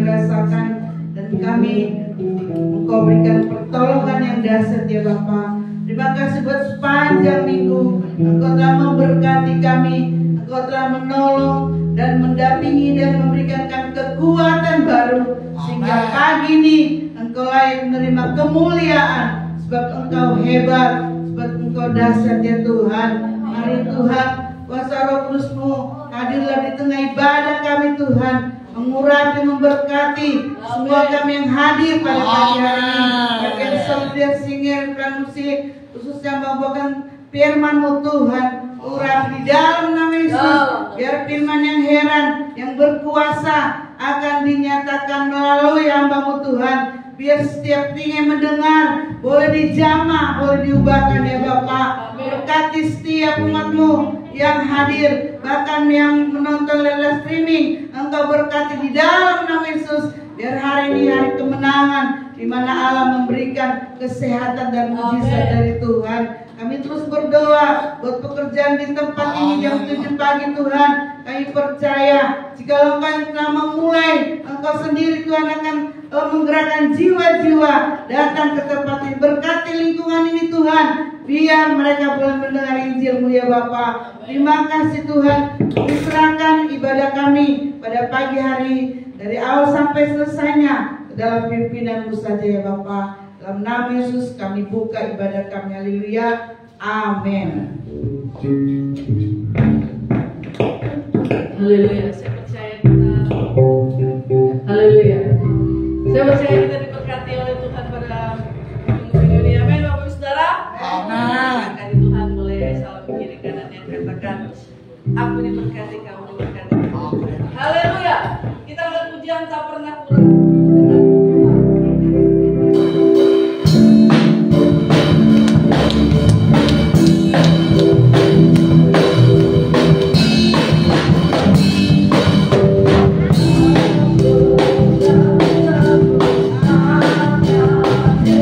rasakan, dan kami Engkau berikan pertolongan yang dahsyat ya Bapa. Terima kasih buat sepanjang minggu Engkau telah memberkati kami, Engkau telah menolong dan mendampingi dan memberikan kami kekuatan baru, sehingga pagi ini Engkau layak menerima kemuliaan, sebab Engkau hebat, sebab Engkau dahsyat ya Tuhan. Mari Tuhan, kuasa Roh Kudus-Mu hadirlah di tengah ibadah kami Tuhan, mengurapi, memberkati semua kami yang hadir pada pagi hari ini. Bagian soliditas singer dan musik, khususnya membawakan firman-Mu Tuhan, urapi di dalam nama Yesus, biar firman yang heran, yang berkuasa akan dinyatakan melalui hamba-Mu Tuhan. Biar setiap yang mendengar boleh dijamah, boleh diubahkan ya Bapa. Berkati setiap umat-Mu yang hadir, bahkan yang menonton lewat streaming. Engkau berkati di dalam nama Yesus. Biar hari ini hari kemenangan, di mana Allah memberikan kesehatan dan mujizat dari Tuhan. Kami terus berdoa buat pekerjaan di tempat ini jam 7 pagi Tuhan. Kami percaya jika Engkau yang telah memulai, Engkau sendiri Tuhan akan menggerakkan jiwa-jiwa datang ke tempat ini. Berkati lingkungan ini Tuhan, biar mereka boleh mendengar Injil-Mu ya Bapa. Terima kasih Tuhan. Diserahkan ibadah kami pada pagi hari, dari awal sampai selesainya ke dalam pimpinan-Mu saja ya Bapa. Dalam nama Yesus kami buka ibadah kami. Haleluya. Amin. Haleluya. Saya percaya kita. Haleluya. Saya percaya kita diberkati oleh Tuhan pada minggu ini. Amin, Bapak Saudara. Amin. Berkati Tuhan, boleh salam kiri kanan yang katakan, aku diberkati, kamu diberkati. Haleluya. Kita akan pujian tak pernah kurang. Yeah.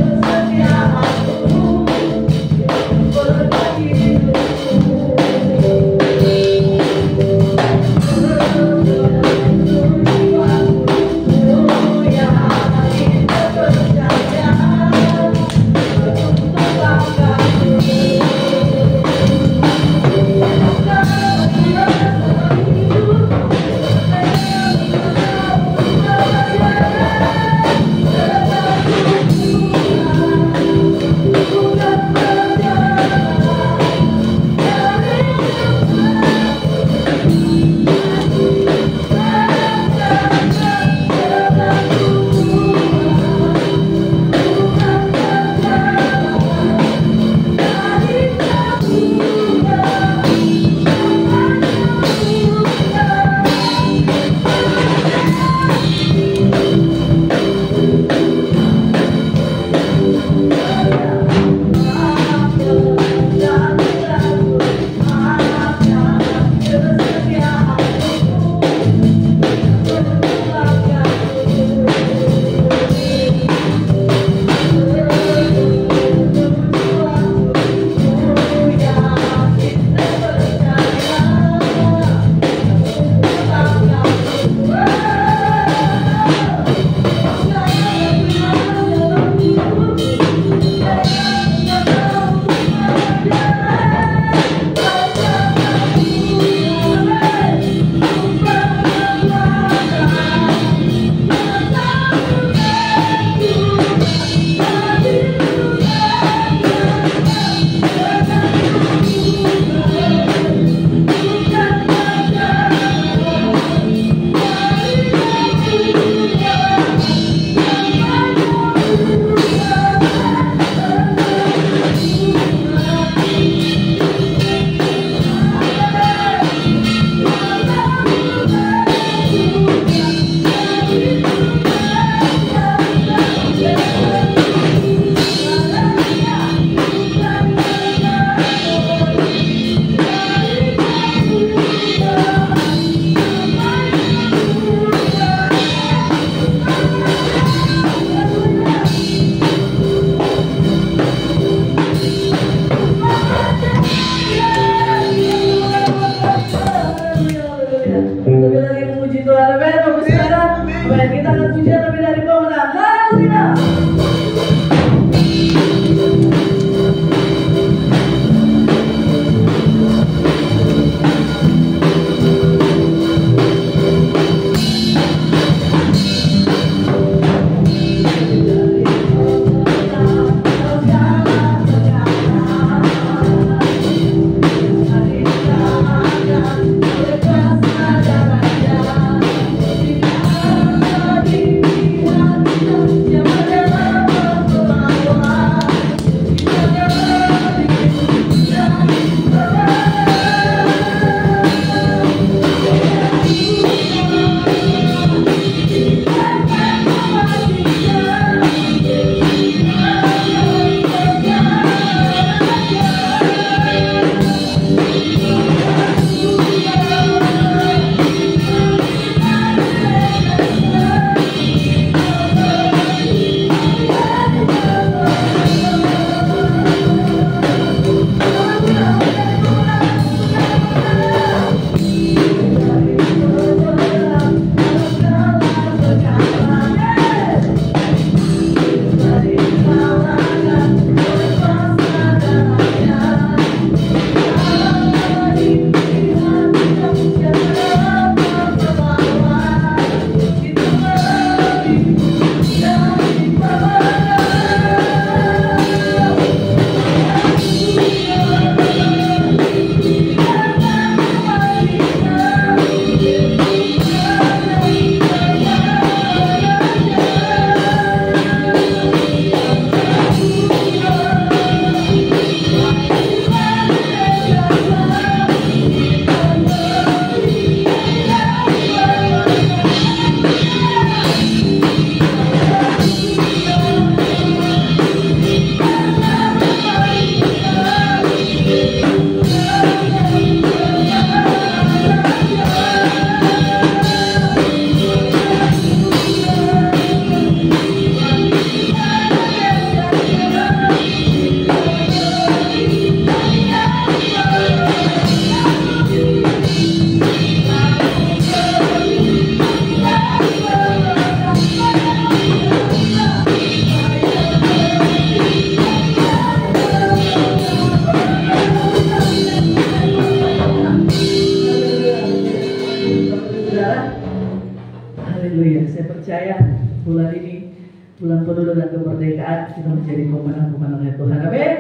bulan penuh dengan kemerdekaan, kita menjadi pemenang-pemenangnya Tuhan. Amin.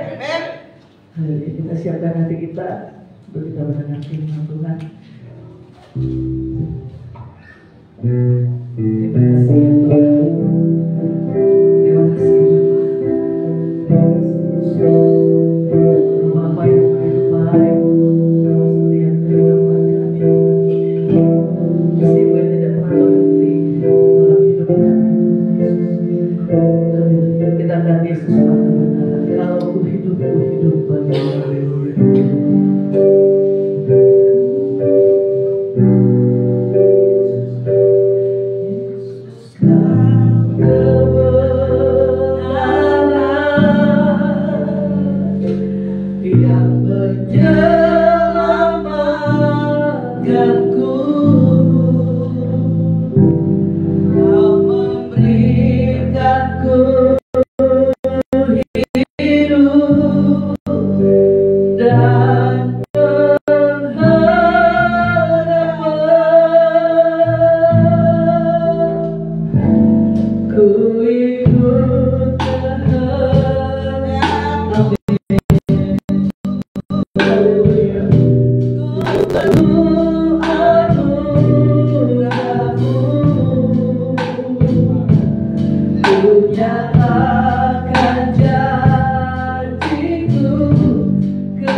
Haleluya. Kita siapkan hati kita untuk kita mendengar firman Tuhan. Terima kasih ya Tuhan. Terima kasih Bapa yang begitu baik. Kau setia kehidupan kami. Meskipun tidak pernah berhenti dalam hidup kami. Kita akan Yesus benar. Kalau ku hidup bagi yang menyelamatkanku, Kau memberikanku hidup dan pengharapan. Ku ikut kehendak-Mu. Nyatakan janji-Ku yang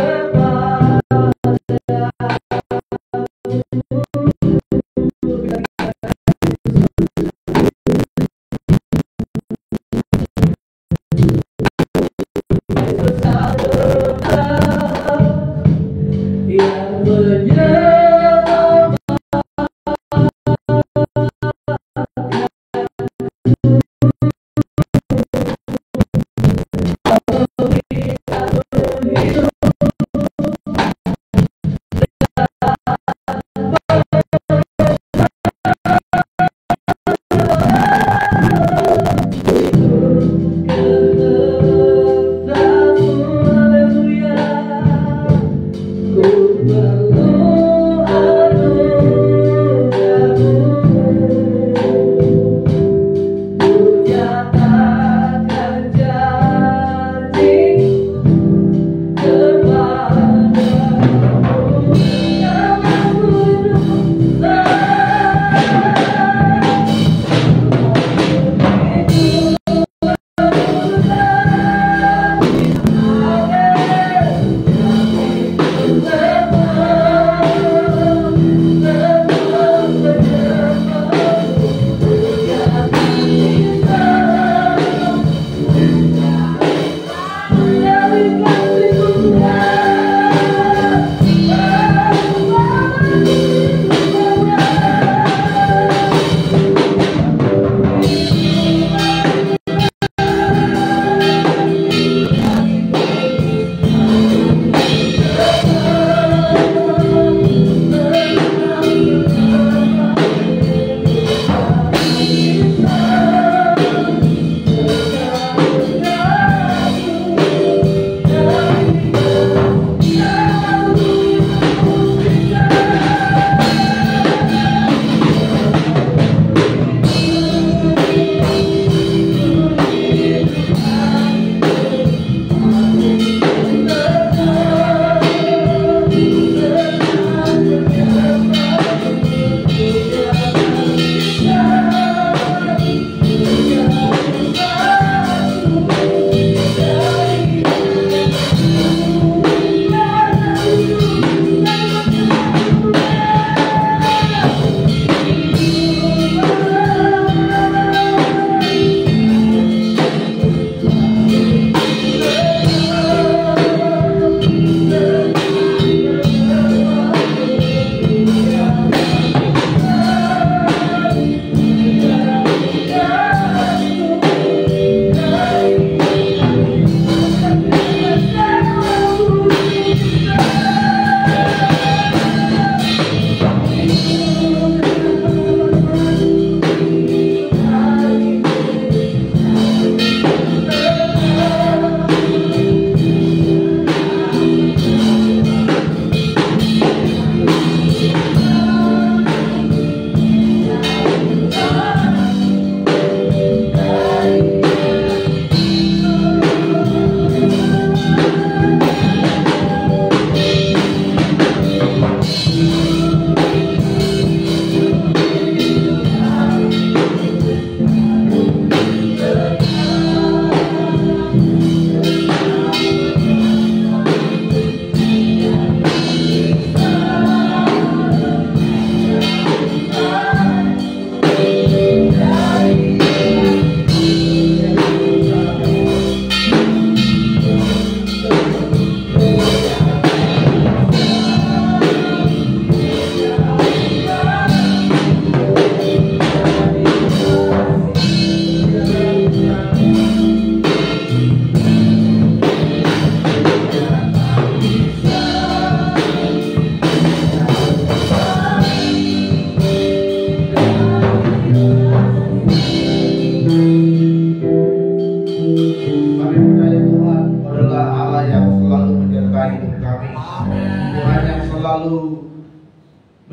selalu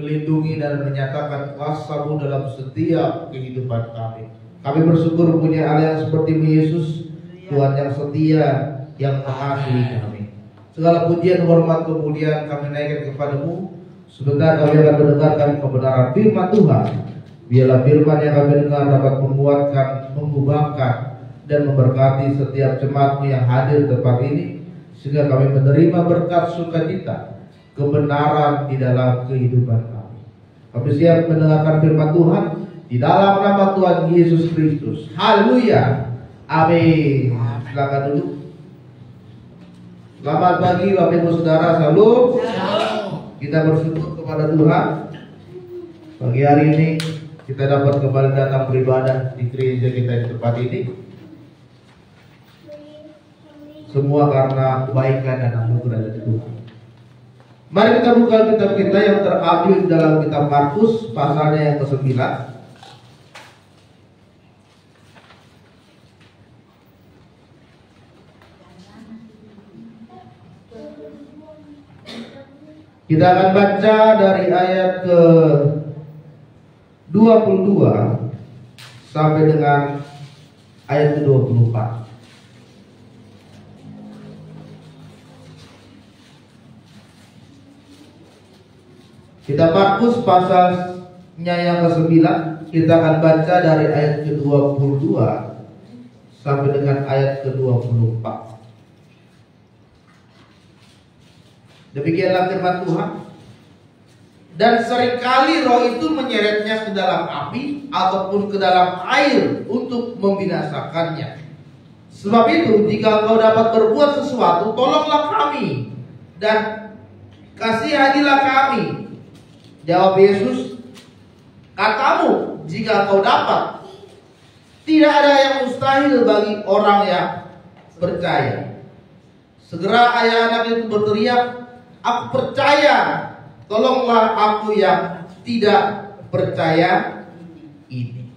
melindungi dan menyatakan kuasa-Mu dalam setiap kehidupan kami. Kami bersyukur punya Allah yang seperti-Mu Yesus, Tuhan yang setia, yang mengasihi kami. Segala pujian, hormat, kemuliaan kami naikkan kepada-Mu. Sebentar kami akan mendengarkan kebenaran firman Tuhan. Biarlah firman yang kami dengar dapat menguatkan, mengubahkan, dan memberkati setiap jemaat-Mu yang hadir di tempat ini, sehingga kami menerima berkat sukacita, kebenaran di dalam kehidupan kami. Kami siap mendengarkan firman Tuhan di dalam nama Tuhan Yesus Kristus. Haleluya. Amin. Silakan duduk. Selamat pagi Bapak Ibu Saudara. Salam. Kita bersyukur kepada Tuhan. Pagi hari ini kita dapat kembali datang beribadah di gereja kita di tempat ini. Semua karena kebaikan dan anugerah dari Tuhan. Mari kita buka kitab kita yang terambil dalam kitab Markus pasalnya yang ke-9. Kita akan baca dari ayat ke-22 sampai dengan ayat ke-24. Kitab Markus pasalnya yang ke-9, kita akan baca dari ayat ke-22 sampai dengan ayat ke-24. Demikianlah firman Tuhan. Dan seringkali roh itu menyeretnya ke dalam api ataupun ke dalam air untuk membinasakannya. Sebab itu, jika engkau dapat berbuat sesuatu, tolonglah kami dan kasihanilah kami. Jawab Yesus, katamu, jika engkau dapat. Tidak ada yang mustahil bagi orang yang percaya. Segera ayah anak itu berteriak, aku percaya, tolonglah aku yang tidak percaya ini.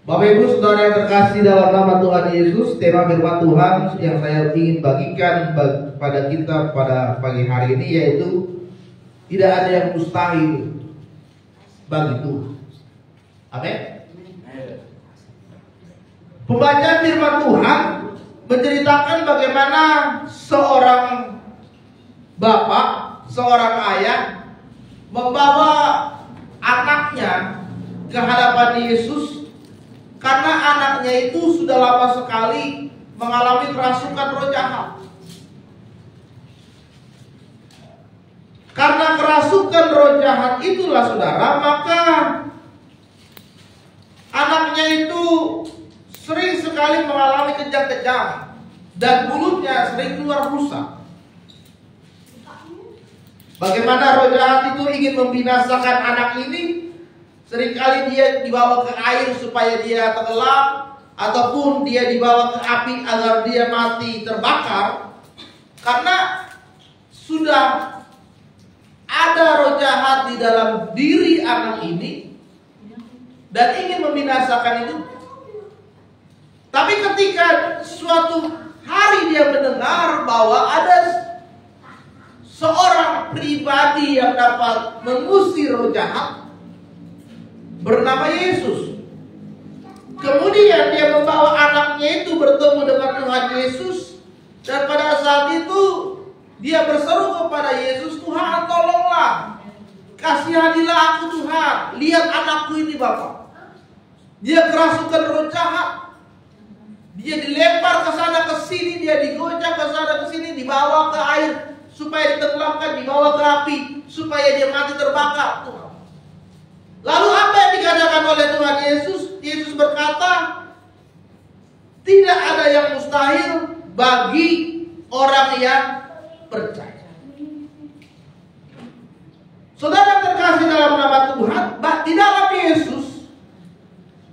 Bapak Ibu Saudara yang terkasih dalam nama Tuhan Yesus, tema firman Tuhan yang saya ingin bagikan pada kita pada pagi hari ini yaitu tidak ada yang mustahil bagi Tuhan. Amin. Pembacaan firman Tuhan menceritakan bagaimana seorang bapak, seorang ayah membawa anaknya ke hadapan Yesus karena anaknya itu sudah lama sekali mengalami kerasukan roh jahat. Karena kerasukan roh jahat itulah saudara, maka anaknya itu sering sekali mengalami kejang-kejang dan mulutnya sering keluar busa. Bagaimana roh jahat itu ingin membinasakan anak ini? Seringkali dia dibawa ke air supaya dia tenggelam, ataupun dia dibawa ke api agar dia mati terbakar. Karena sudah ada roh jahat di dalam diri anak ini dan ingin membinasakan itu. Tapi ketika suatu hari dia mendengar bahwa ada seorang pribadi yang dapat mengusir roh jahat bernama Yesus. Kemudian dia membawa anaknya itu bertemu dengan Tuhan Yesus. Dan pada saat itu dia berseru kepada Yesus, Tuhan tolonglah, kasihanilah aku Tuhan. Lihat anakku ini Bapak, dia kerasukan roh jahat. Dia dilempar ke sana ke sini, dia digocek ke sana ke sini, dibawa ke air supaya ditenggelamkan, dibawa ke api supaya dia mati terbakar. Tuhan. Lalu apa yang dikatakan oleh Tuhan Yesus? Yesus berkata, tidak ada yang mustahil bagi orang yang percaya. Saudara terkasih dalam nama Tuhan, di dalam Yesus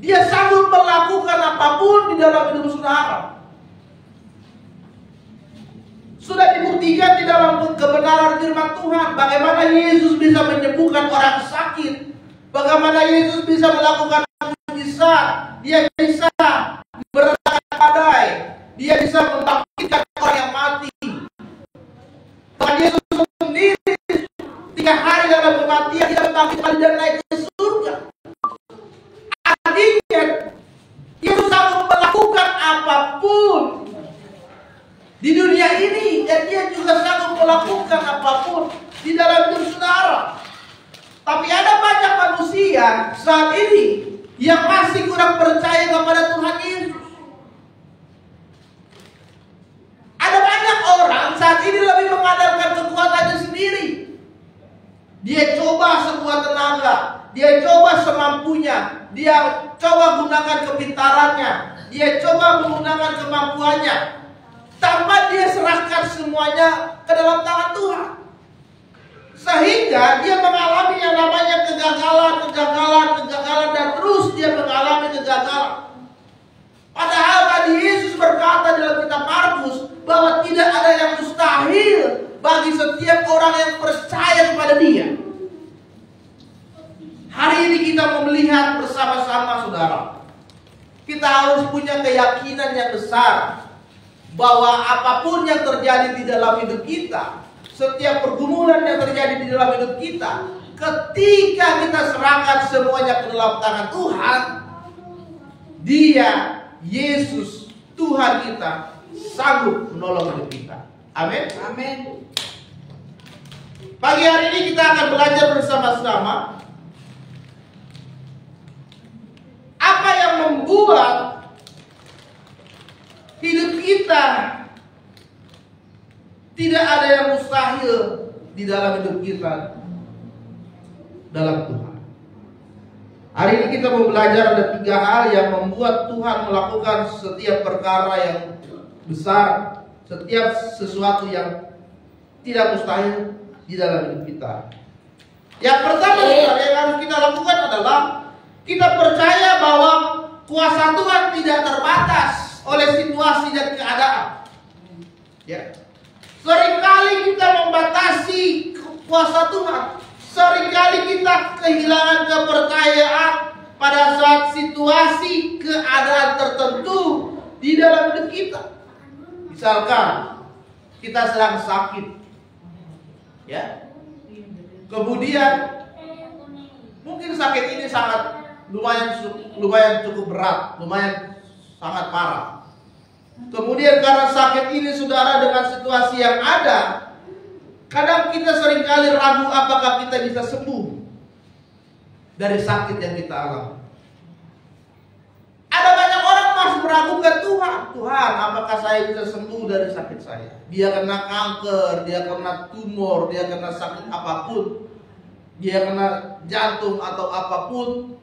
dia sanggup melakukan apapun di dalam hidup saudara. Sudah dibuktikan di dalam kebenaran firman Tuhan. Bagaimana Yesus bisa menyembuhkan orang sakit. Bagaimana Yesus bisa melakukan mujizat. Dia bisa meredakan badai. Dia bisa membangkitkan orang yang mati. Bahkan Yesus sendiri hari ini, dan dia juga sanggup melakukan apapun di dalam hidup saudara. Tapi ada banyak manusia saat ini yang masih kurang percaya kepada Tuhan Yesus. Ada banyak orang saat ini lebih mengandalkan kekuatannya sendiri. Dia coba sekuat tenaga, dia coba semampunya, dia coba gunakan kepintarannya, dia coba menggunakan kemampuannya, tanpa dia serahkan semuanya ke dalam tangan Tuhan. Sehingga dia mengalami yang namanya kegagalan, dan terus dia mengalami kegagalan. Padahal tadi Yesus berkata dalam kitab Markus bahwa tidak ada yang mustahil bagi setiap orang yang percaya kepada Dia. Hari ini kita mau melihat bersama-sama saudara. Kita harus punya keyakinan yang besar bahwa apapun yang terjadi di dalam hidup kita, setiap pergumulan yang terjadi di dalam hidup kita, ketika kita serahkan semuanya ke dalam tangan Tuhan, Dia, Yesus, Tuhan kita, sanggup menolong hidup kita. Amin. Amin. Pagi hari ini kita akan belajar bersama-sama apa yang membuat hidup kita tidak ada yang mustahil di dalam hidup kita dalam Tuhan. Hari ini kita mau belajar ada 3 hal yang membuat Tuhan melakukan setiap perkara yang besar, setiap sesuatu yang tidak mustahil di dalam hidup kita. Yang pertama yang harus kita lakukan adalah kita percaya bahwa kuasa Tuhan tidak terbatas oleh situasi dan keadaan. Ya. Seringkali kita membatasi kuasa Tuhan. Seringkali kita kehilangan kepercayaan pada saat situasi keadaan tertentu di dalam hidup kita. Misalkan kita sedang sakit, ya. Kemudian mungkin sakit ini sangat lumayan cukup berat, lumayan sangat parah. Kemudian karena sakit ini saudara dengan situasi yang ada, kadang kita seringkali ragu apakah kita bisa sembuh dari sakit yang kita alami. Ada banyak orang masih meragukan Tuhan, apakah saya bisa sembuh dari sakit saya? Dia kena kanker, dia kena tumor, dia kena sakit apapun, dia kena jantung atau apapun,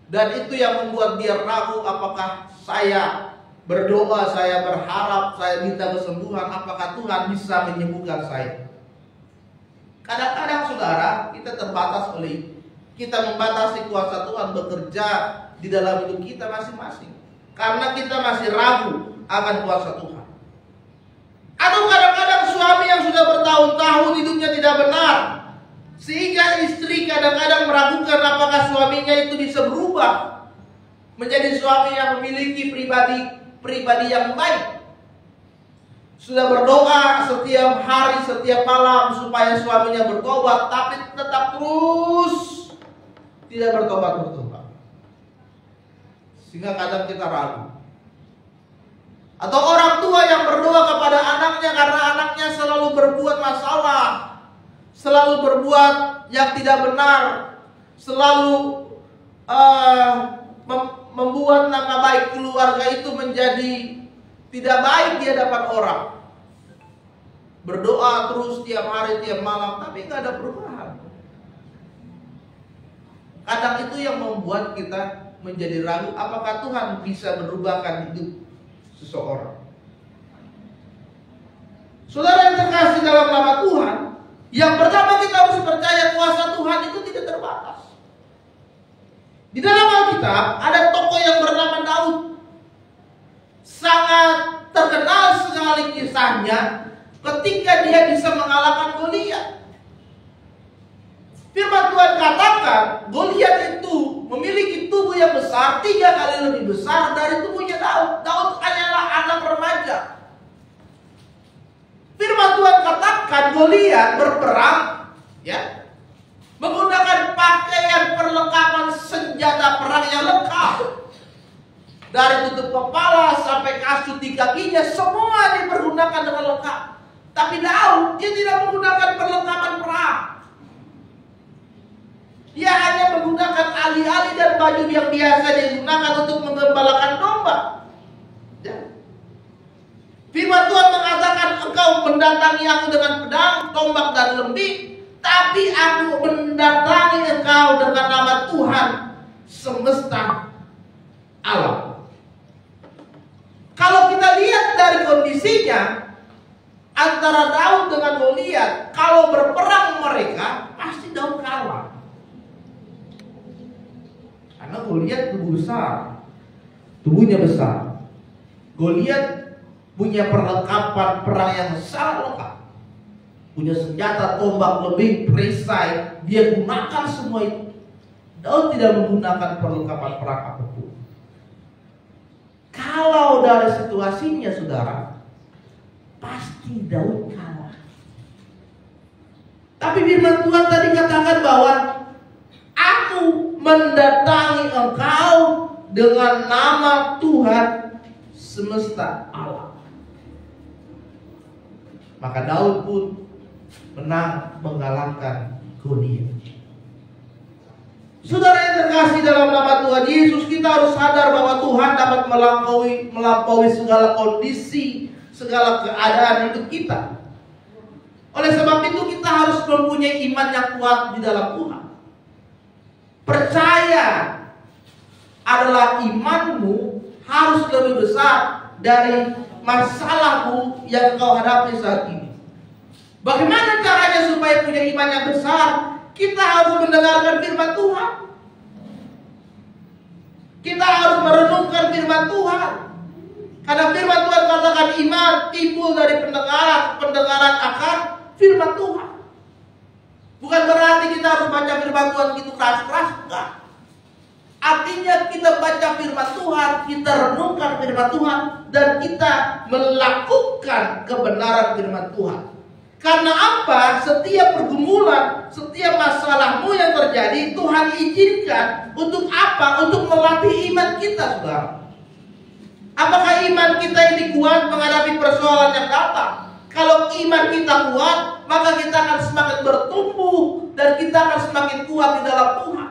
dan itu yang membuat dia ragu apakah saya berdoa, saya berharap, saya minta kesembuhan, apakah Tuhan bisa menyembuhkan saya? Kadang-kadang saudara, kita terbatas oleh kita membatasi kuasa Tuhan bekerja di dalam hidup kita masing-masing, karena kita masih ragu akan kuasa Tuhan. Atau kadang-kadang suami yang sudah bertahun-tahun hidupnya tidak benar, sehingga istri kadang-kadang meragukan apakah suaminya itu bisa berubah menjadi suami yang memiliki pribadi yang baik. Sudah berdoa setiap hari, setiap malam supaya suaminya bertobat, tapi tetap terus tidak bertobat. Sehingga kadang kita ragu. Atau orang tua yang berdoa kepada anaknya karena anaknya selalu berbuat masalah, selalu berbuat yang tidak benar, selalu membuat nama baik keluarga itu menjadi tidak baik di hadapan orang. Berdoa terus tiap hari, tiap malam, tapi nggak ada perubahan. Kadang itu yang membuat kita menjadi ragu apakah Tuhan bisa merubahkan hidup seseorang. Saudara yang terkasih dalam nama Tuhan, yang pertama kita harus percaya kuasa Tuhan itu tidak terbatas. Di dalam Alkitab ada tokoh yang bernama Daud. Sangat terkenal sekali kisahnya ketika dia bisa mengalahkan Goliat. Firman Tuhan katakan Goliat itu memiliki tubuh yang besar, 3 kali lebih besar dari tubuhnya Daud. Daud hanyalah anak remaja. Firman Tuhan katakan Goliat berperang, ya, menggunakan pakaian perlengkapan senjata perang yang lengkap. Dari tutup kepala sampai kasut di kakinya, semua dipergunakan dengan lengkap. Tapi Daud, dia tidak menggunakan perlengkapan perang. Dia hanya menggunakan alih-alih dan baju yang biasa digunakan untuk menggembalakan domba. Ya. Firman Tuhan mengatakan, engkau mendatangi aku dengan pedang, tombak dan lembing, tapi aku mendatangi engkau dengan nama Tuhan semesta alam. Kalau kita lihat dari kondisinya antara Daud dengan Goliat, kalau berperang mereka pasti Daud kalah. Karena Goliat tubuh besar, tubuhnya besar. Goliat punya perlengkapan perang yang sangat lengkap. Punya senjata, tombak, lembing, perisai, dia gunakan semua itu. Daud tidak menggunakan perlengkapan perang apapun. Kalau dari situasinya, saudara, pasti Daud kalah. Tapi firman Tuhan tadi katakan bahwa aku mendatangi engkau dengan nama Tuhan semesta alam. Maka Daud pun menang mengalahkan Goliat. Saudara yang terkasih dalam nama Tuhan Yesus, kita harus sadar bahwa Tuhan dapat melampaui segala kondisi, segala keadaan hidup kita. Oleh sebab itu kita harus mempunyai iman yang kuat di dalam Tuhan. Percaya adalah imanmu harus lebih besar dari masalahmu yang kau hadapi saat ini. Bagaimana caranya supaya punya iman yang besar? Kita harus mendengarkan firman Tuhan. Kita harus merenungkan firman Tuhan. Karena firman Tuhan katakan iman timbul dari pendengaran akan firman Tuhan. Bukan berarti kita harus baca firman Tuhan gitu keras-keras, enggak. Artinya kita baca firman Tuhan, kita renungkan firman Tuhan, dan kita melakukan kebenaran firman Tuhan. Karena apa? Setiap pergumulan, setiap masalahmu yang terjadi, Tuhan izinkan untuk apa? Untuk melatih iman kita, saudara. Apakah iman kita ini kuat menghadapi persoalan yang datang? Kalau iman kita kuat, maka kita akan semakin bertumbuh dan kita akan semakin kuat di dalam Tuhan.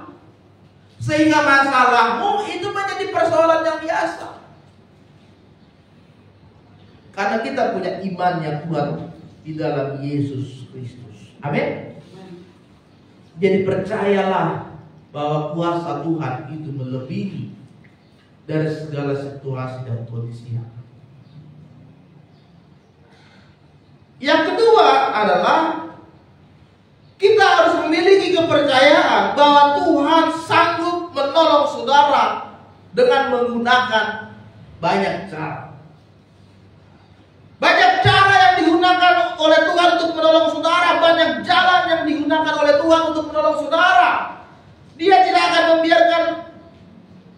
Sehingga masalahmu itu menjadi persoalan yang biasa. Karena kita punya iman yang kuat di dalam Yesus Kristus. Amin. Jadi percayalah bahwa kuasa Tuhan itu melebihi dari segala situasi dan kondisi. Yang kedua adalah kita harus memiliki kepercayaan bahwa Tuhan sanggup menolong saudara dengan menggunakan banyak cara. Banyak cara yang digunakan oleh Tuhan untuk menolong saudara. Banyak jalan yang digunakan oleh Tuhan untuk menolong saudara. Dia tidak akan membiarkan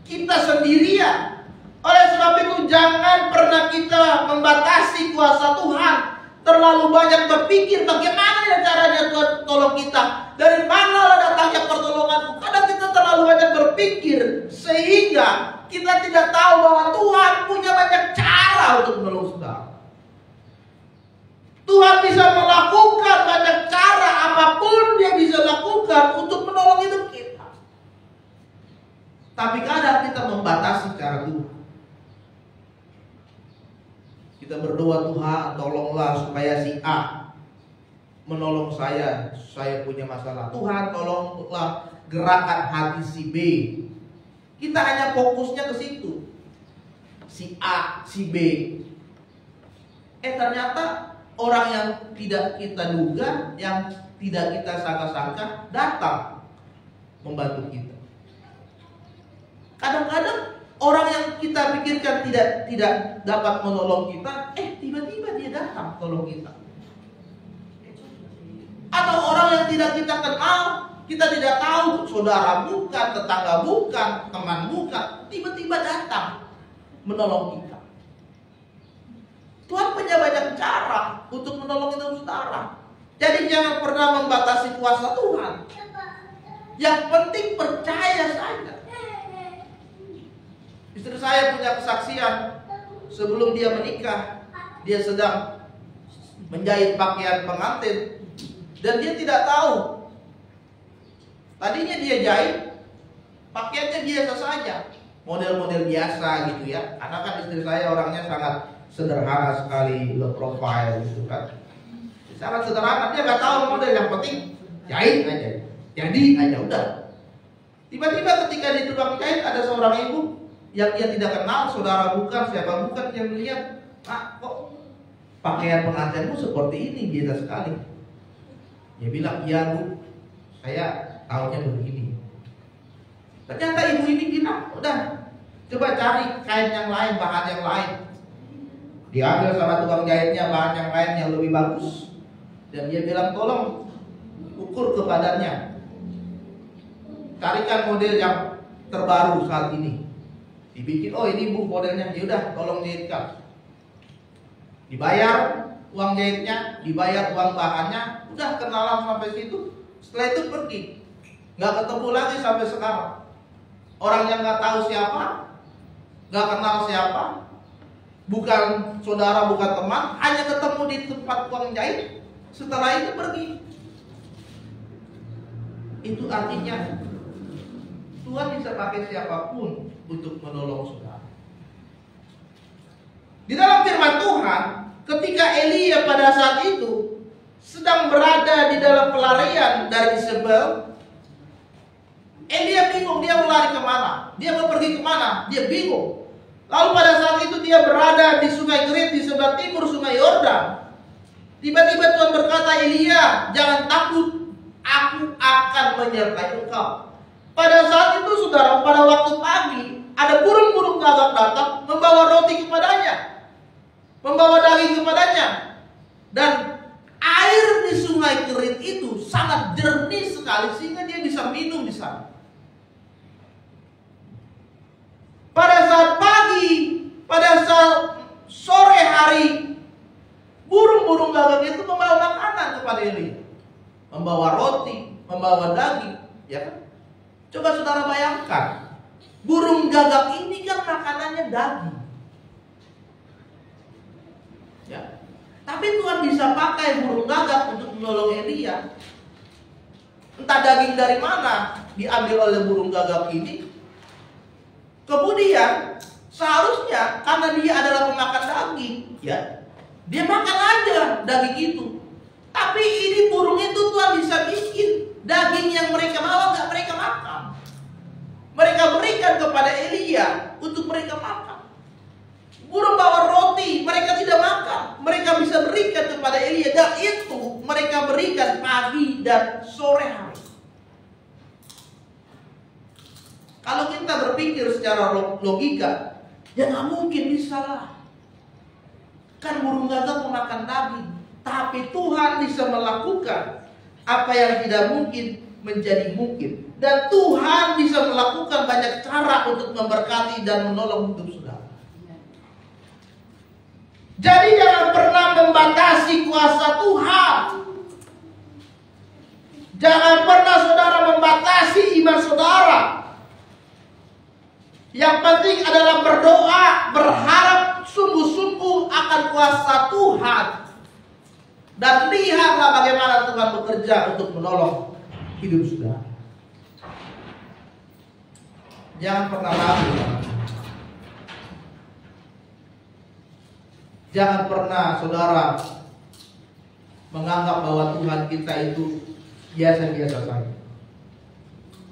kita sendirian. Oleh sebab itu jangan pernah kita membatasi kuasa Tuhan. Terlalu banyak berpikir bagaimana ya caranya Tuhan tolong kita. Dari mana datangnya pertolonganku. Kadang kita terlalu banyak berpikir sehingga kita tidak tahu bahwa Tuhan punya banyak cara untuk menolong saudara. Tuhan bisa melakukan banyak cara, apapun dia bisa lakukan untuk menolong hidup kita. Tapi kadang kita membatasi cara Tuhan. Kita berdoa, Tuhan tolonglah supaya si A menolong saya punya masalah. Tuhan tolonglah gerakan hati si B. Kita hanya fokusnya ke situ. Si A, si B. Ternyata orang yang tidak kita duga, yang tidak kita sangka-sangka datang membantu kita. Kadang-kadang orang yang kita pikirkan tidak dapat menolong kita, tiba-tiba dia datang tolong kita. Atau orang yang tidak kita kenal, kita tidak tahu, saudara bukan, tetangga bukan, teman bukan, tiba-tiba datang menolong kita. Tuhan punya banyak cara untuk menolong hidup saudara. Jadi jangan pernah membatasi kuasa Tuhan. Yang penting percaya saja. Istri saya punya kesaksian. sebelum dia menikah, dia sedang menjahit pakaian pengantin dan dia tidak tahu. Tadinya dia jahit pakaiannya biasa saja, model-model biasa gitu ya. Karena kan istri saya orangnya sangat sederhana sekali, low profile gitu kan. Sangat sederhana, dia nggak tahu model, yang penting jahit aja, jadi aja udah. Tiba-tiba ketika di tukang jahit ada seorang ibu yang dia tidak kenal, saudara bukan, siapa bukan, yang melihat, "Pak, kok pakaian pengantinmu seperti ini, biasa sekali." Dia bilang, "Iya Bu, saya tahunya begini." Ternyata ibu ini bilang, "Udah, coba cari kain yang lain, bahan yang lain." Diambil sama tukang jahitnya bahan yang lain yang lebih bagus, dan dia bilang, "Tolong ukur ke badannya, carikan model yang terbaru saat ini." Dibikin, "Oh ini Bu modelnya, yaudah tolong jahitkan." Dibayar uang jahitnya, dibayar uang bahannya, udah kenalan sampai situ. Setelah itu pergi, nggak ketemu lagi sampai sekarang. Orang yang nggak tahu siapa, nggak kenal siapa, bukan saudara, bukan teman, hanya ketemu di tempat tukang jahit. Setelah itu pergi. Itu artinya Tuhan bisa pakai siapapun untuk menolong saudara. Di dalam firman Tuhan, ketika Elia pada saat itu sedang berada di dalam pelarian dari Isabel, Elia bingung dia mau lari kemana, dia mau pergi kemana, dia bingung. Lalu pada saat itu dia berada di Sungai Kerit di sebelah timur Sungai Yordan. Tiba-tiba Tuhan berkata, "Elia, jangan takut, aku akan menyertai engkau." Pada saat itu saudara, pada waktu pagi ada burung-burung gagak datang membawa roti kepadanya, membawa daging kepadanya, dan air di Sungai Kerit itu sangat jernih sekali sehingga dia bisa minum di sana. Pada saat pagi, pada saat sore hari, burung-burung gagak itu membawa makanan kepada Elia, membawa roti, membawa daging, ya kan? Coba saudara bayangkan, burung gagak ini kan makanannya daging, ya. Tapi Tuhan bisa pakai burung gagak untuk menolong Elia. Entah daging dari mana diambil oleh burung gagak ini. Kemudian seharusnya karena dia adalah pemakan daging, ya, dia makan aja daging itu. Tapi ini burung itu Tuhan bisa bikin daging yang mereka bawa nggak mereka makan. Mereka berikan kepada Elia untuk mereka makan. Burung bawa roti, mereka tidak makan. Mereka bisa berikan kepada Elia, dan itu mereka berikan pagi dan sore hari. Kalau kita berpikir secara logika, ya nggak mungkin bisa lah. Kan burung gagak memakan daging, tapi Tuhan bisa melakukan apa yang tidak mungkin menjadi mungkin. Dan Tuhan bisa melakukan banyak cara untuk memberkati dan menolong hidup saudara. Jadi jangan pernah membatasi kuasa Tuhan. Jangan pernah saudara membatasi iman saudara. Yang penting adalah berdoa, berharap sungguh-sungguh akan kuasa Tuhan. Dan lihatlah bagaimana Tuhan bekerja untuk menolong hidup saudara. Jangan pernah ragu. Jangan pernah saudara menganggap bahwa Tuhan kita itu biasa-biasa saja.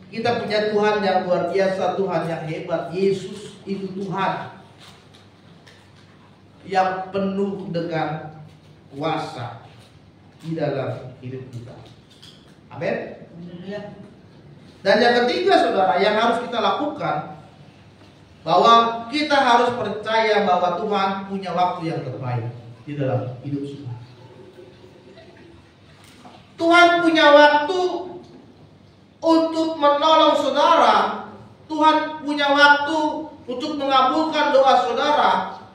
Kita punya Tuhan yang luar biasa, Tuhan yang hebat. Yesus itu Tuhan yang penuh dengan kuasa di dalam hidup kita. Amin. Dan yang ketiga saudara, yang harus kita lakukan, bahwa kita harus percaya bahwa Tuhan punya waktu yang terbaik di dalam hidup saudara. Tuhan punya waktu untuk menolong saudara. Tuhan punya waktu untuk mengabulkan doa saudara.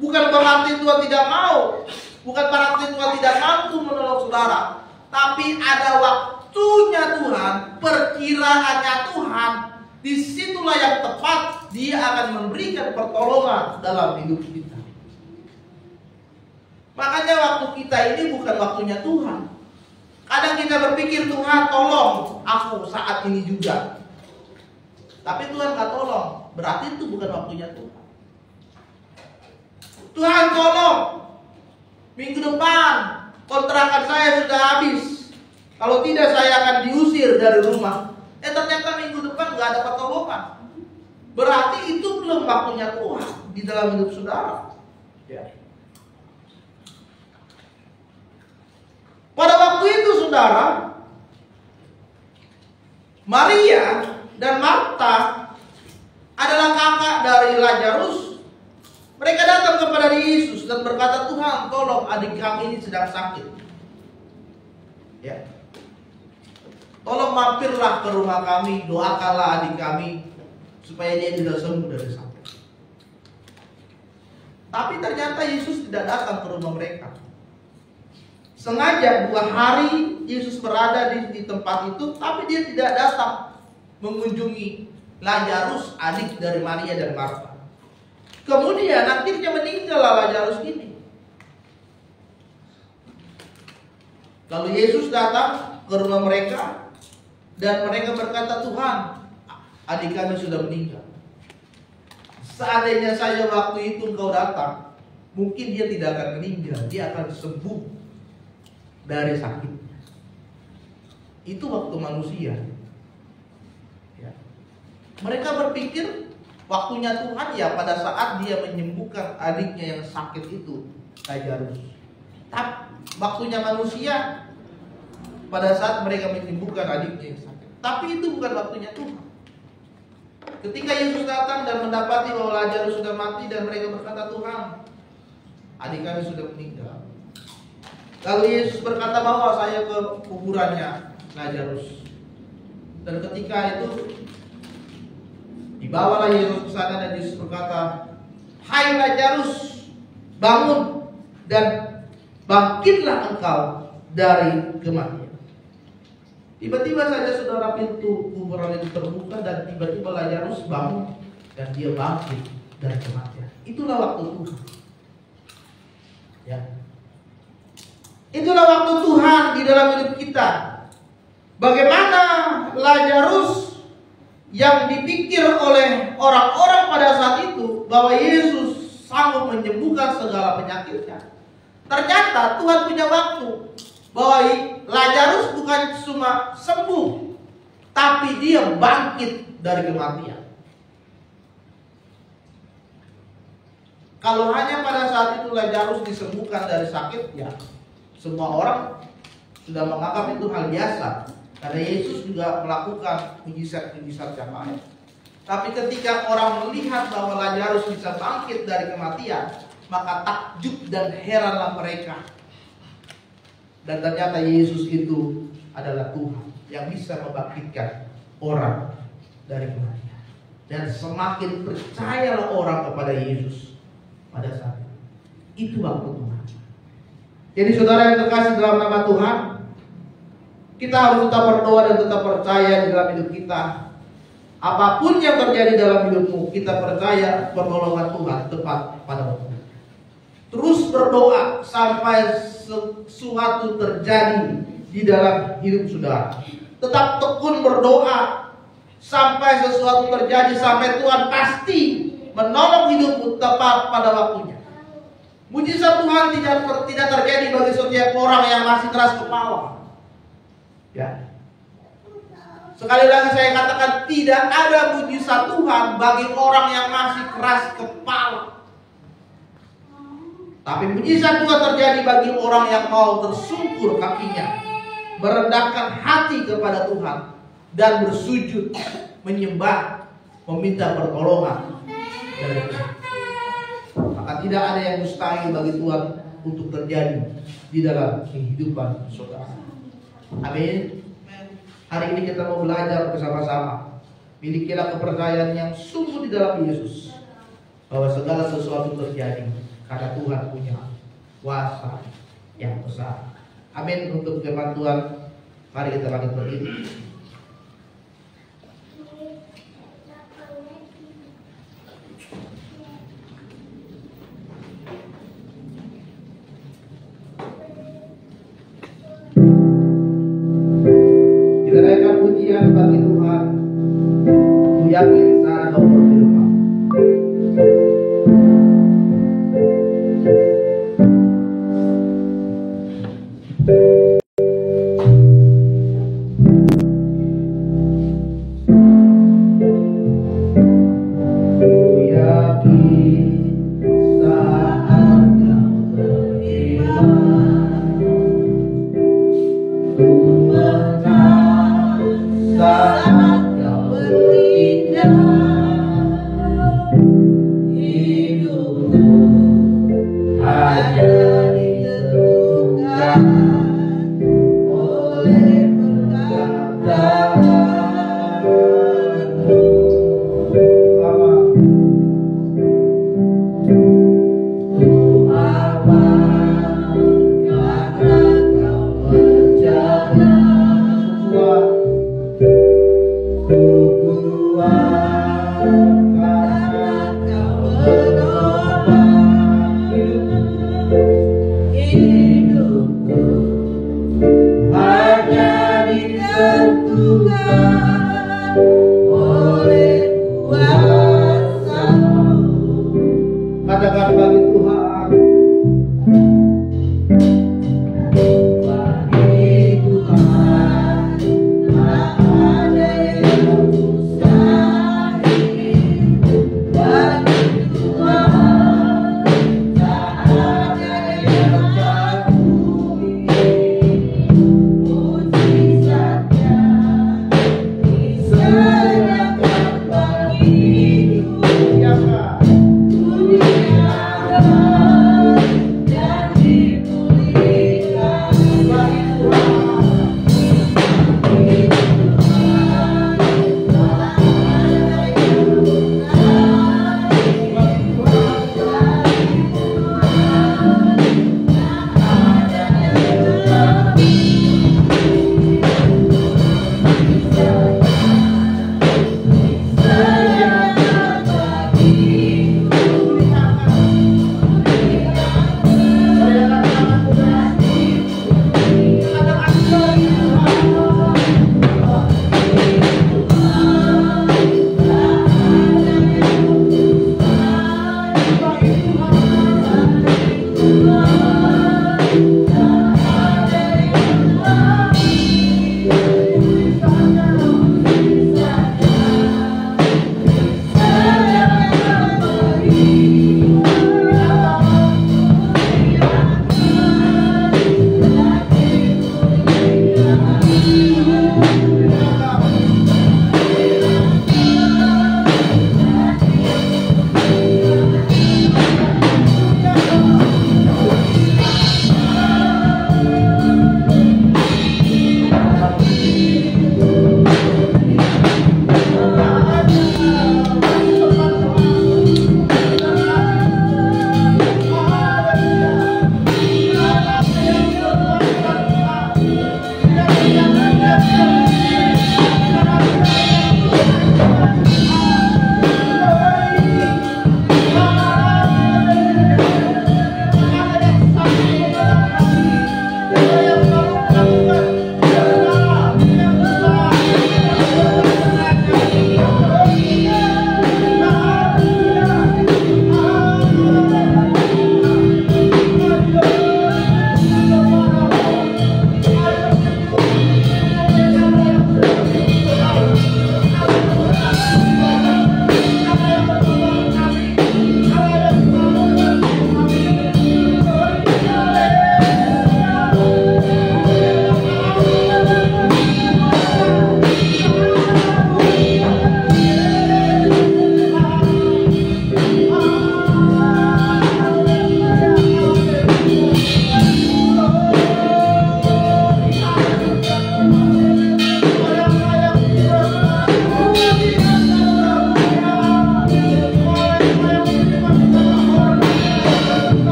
Bukan berarti Tuhan tidak mau, bukan berarti Tuhan tidak mampu menolong saudara, tapi ada waktunya Tuhan, perkiraannya Tuhan. Disitulah yang tepat Dia akan memberikan pertolongan dalam hidup kita. waktu kita ini bukan waktunya Tuhan. Kadang kita berpikir, Tuhan tolong aku saat ini juga. Tapi Tuhan gak tolong, berarti itu bukan waktunya Tuhan. Tuhan tolong, minggu depan kontrakan saya sudah habis. Kalau tidak saya akan diusir dari rumah. Ternyata minggu depan gak ada pertolongan. Berarti itu belum waktunya Tuhan di dalam hidup saudara. Ya. Pada waktu itu saudara, Maria dan Marta adalah kakak dari Lazarus. Mereka datang kepada Yesus dan berkata, Tuhan tolong adik kami ini sedang sakit. Ya. Tolong mampirlah ke rumah kami, doakanlah adik kami supaya dia tidak sembuh dari sakit. Tapi ternyata Yesus tidak datang ke rumah mereka. Sengaja 2 hari Yesus berada di tempat itu, tapi dia tidak datang mengunjungi Lazarus, adik dari Maria dan Marta. Kemudian akhirnya meninggal Lazarus ini. Lalu Yesus datang ke rumah mereka dan mereka berkata, Tuhan, adik kami sudah meninggal. Seandainya saja waktu itu engkau datang, mungkin dia tidak akan meninggal, dia akan sembuh dari sakitnya. Itu waktu manusia. Ya. Mereka berpikir waktunya Tuhan ya pada saat dia menyembuhkan adiknya yang sakit itu, Lazarus. Tapi waktunya manusia pada saat mereka menyembuhkan adiknya yang sakit. Tapi itu bukan waktunya Tuhan. Ketika Yesus datang dan mendapati bahwa Lazarus sudah mati dan mereka berkata, Tuhan, adik kami sudah meninggal. Lalu Yesus berkata, bawa saya ke kuburannya Lazarus. Dan ketika itu dibawalah Yesus ke sana dan Yesus berkata, hai Lazarus, bangun dan bangkitlah engkau dari kematian. Tiba-tiba saja saudara, pintu kuburan itu terbuka dan tiba-tiba Lazarus bangun dan dia bangkit dari kematian. Itulah waktu Tuhan. Ya. Itulah waktu Tuhan di dalam hidup kita. Bagaimana Lazarus yang dipikir oleh orang-orang pada saat itu bahwa Yesus sanggup menyembuhkan segala penyakitnya. Ternyata Tuhan punya waktu bahwa Lazarus bukan cuma sembuh, tapi dia bangkit dari kematian. Kalau hanya pada saat itu Lazarus disembuhkan dari sakit, ya semua orang sudah menganggap itu hal biasa. Karena Yesus juga melakukan mujizat-mujizat yang lain. Tapi ketika orang melihat bahwa Lazarus bisa bangkit dari kematian, maka takjub dan heranlah mereka. Dan ternyata Yesus itu adalah Tuhan yang bisa membangkitkan orang dari kematian. Dan semakin percayalah orang kepada Yesus pada saat itu. Itu waktu Tuhan. Jadi saudara yang terkasih dalam nama Tuhan, kita harus tetap berdoa dan tetap percaya di dalam hidup kita. Apapun yang terjadi dalam hidupmu, kita percaya pertolongan Tuhan tepat pada waktu. Terus berdoa sampai sesuatu terjadi di dalam hidup saudara. Tetap tekun berdoa sampai sesuatu terjadi, sampai Tuhan pasti menolong hidupmu tepat pada waktunya. Mujizat Tuhan tidak terjadi bagi setiap orang yang masih keras kepala. Ya. Sekali lagi saya katakan, tidak ada mujizat Tuhan bagi orang yang masih keras kepala. Tapi mujizat Tuhan terjadi bagi orang yang mau tersungkur kakinya, merendahkan hati kepada Tuhan dan bersujud, menyembah, meminta pertolongan dari Tuhan. Maka tidak ada yang mustahil bagi Tuhan untuk terjadi di dalam kehidupan saudara. Amin. Hari ini kita mau belajar bersama-sama. Milikilah kepercayaan yang sungguh di dalam Yesus, bahwa segala sesuatu terjadi karena Tuhan punya kuasa yang besar. Amin. Untuk firman Tuhan, mari kita bangkit berdiri.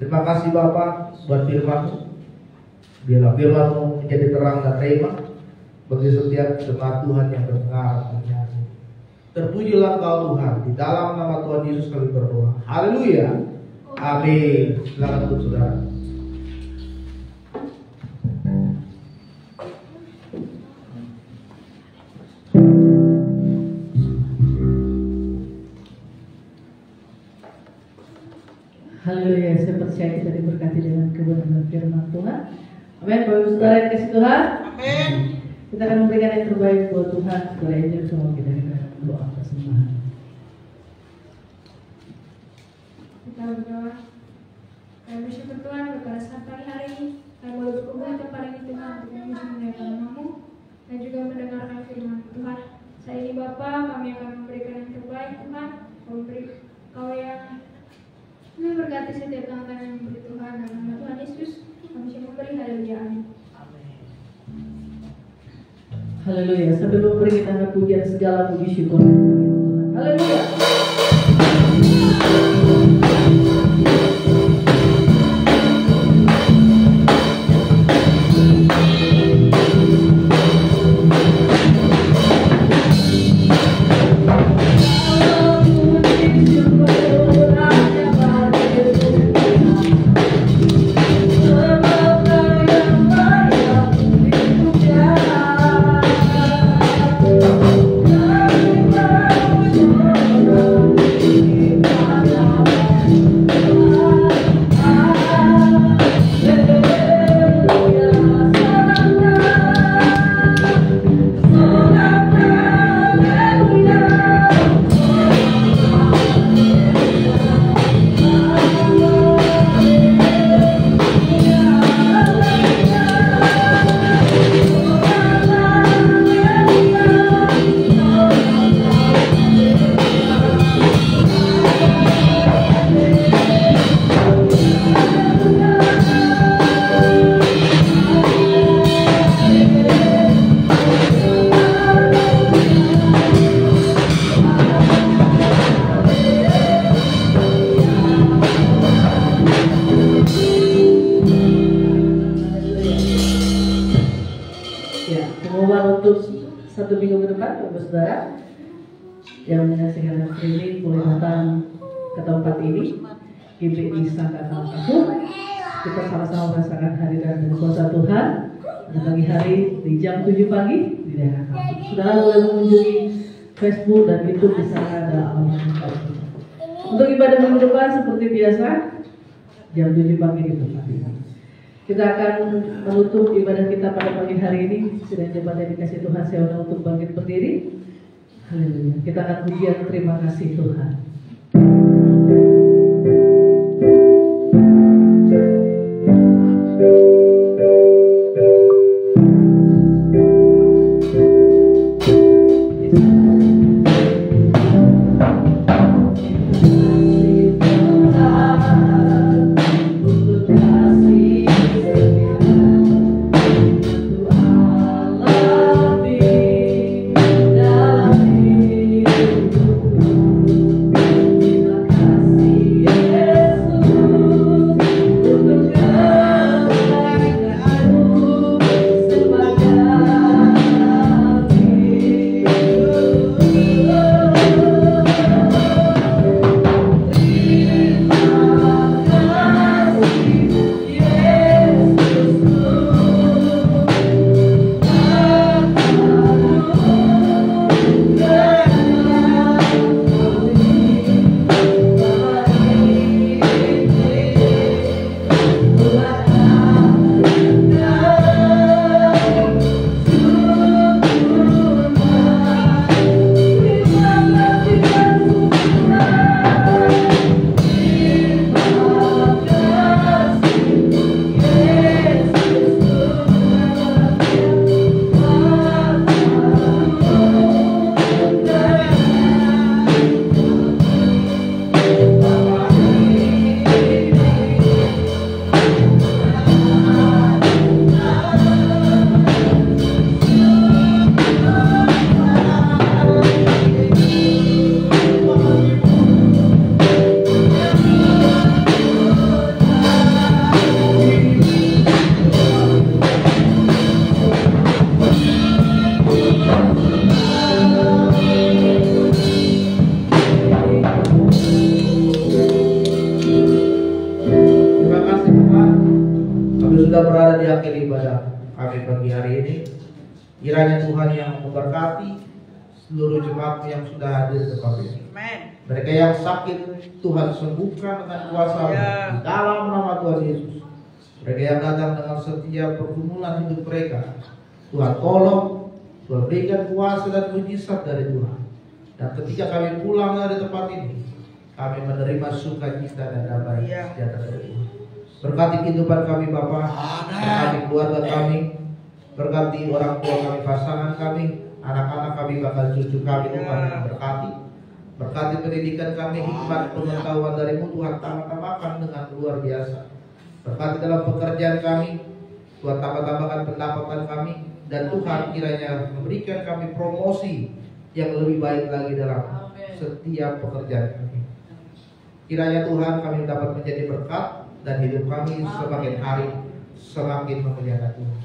Terima kasih Bapak buat firman-Mu. Biarlah firman-Mu menjadi terang dan rema bagi setiap jemaat Tuhan yang mendengar menyanyi. Terpujilah Engkau Tuhan. Di dalam nama Tuhan Yesus kami berdoa. Haleluya. Amin. Silakan untuk saudara. Haleluya, saya percaya kita diberkati dengan kebenaran firman Tuhan. Amin. Bapak saudara yang kasih Tuhan. Amin. Kita akan memberikan yang terbaik buat Tuhan. Setelah ini semua kita akan doa persembahan. Kita berdoa. Kami bersyukur Tuhan pada saat pagi hari ini kami boleh berkumpul tempat ini Tuhan untuk memuji memuliakan nama-Mu dan juga mendengarkan firman Tuhan. Saat ini Bapa, kami akan memberikan yang terbaik Tuhan. Kau yang memberkati setiap tangan yang diberi Tuhan dalam nama Tuhan Yesus. Kami siap memberi. Haleluya. Amin. Haleluya. Sambil memberi kita pujian segala puji syukur. Haleluya. Satu minggu ke depan, Bapak Saudara yang menyaksikan streaming boleh datang ke tempat ini, GPI Sangka Tahun. Kita sama-sama merasakan hari dan kuasa Tuhan. Pada pagi hari di jam 7 pagi di daerah kampung. Saudara boleh mengunjungi Facebook dan YouTube, di sana ada alamat. Untuk ibadah minggu depan seperti biasa jam 7 pagi di tempat ini. Kita akan menutup ibadah kita pada pagi hari ini. Sudah jemaat yang dikasih Tuhan, saya undang untuk bangkit berdiri. Haleluya. Kita akan pujian terima kasih Tuhan. Dalam hidup Kami sudah berada di akhir ibadah kami pagi hari ini. Kiranya Tuhan yang memberkati seluruh jemaat yang sudah hadir di tempat ini. Mereka yang sakit Tuhan sembuhkan dengan kuasa di dalam nama Tuhan Yesus. Mereka yang datang dengan setiap pergumulan hidup mereka, Tuhan tolong, Tuhan berikan kuasa dan mujizat dari Tuhan. Dan ketika kami pulang dari tempat ini, kami menerima sukacita dan damai sejahtera dari Tuhan. Berkati kehidupan kami Bapa, berkati keluarga kami, berkati orang tua kami, pasangan kami, anak-anak kami, bahkan cucu kami, Tuhan yang berkati. Berkati pendidikan kami, hikmat pengetahuan dari-Mu Tuhan, tambah-tambahkan dengan luar biasa. Berkati dalam pekerjaan kami, Tuhan tambah-tambahkan pendapatan kami, dan Tuhan kiranya memberikan kami promosi yang lebih baik lagi dalam setiap pekerjaan kami. Kiranya Tuhan kami dapat menjadi berkat dan hidup kami semakin hari semakin memuliakan Tuhan.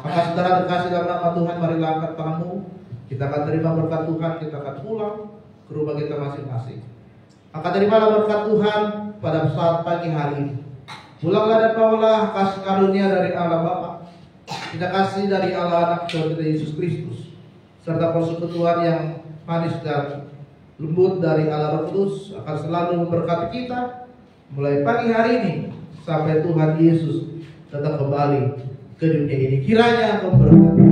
Maka saudara terkasih dalam nama Tuhan, marilah angkat tanganmu. Kita akan terima berkat Tuhan, kita akan pulang ke rumah kita masing-masing. Maka terimalah berkat Tuhan pada saat pagi hari ini. Pulanglah dan bawalah kasih karunia dari Allah Bapa, kita kasih dari Allah Anak Tuhan kita Yesus Kristus, serta persekutuan yang manis dan lembut dari Allah Roh Kudus akan selalu memberkati kita mulai pagi hari ini sampai Tuhan Yesus datang kembali ke dunia ini. Kiranya Engkau berkati.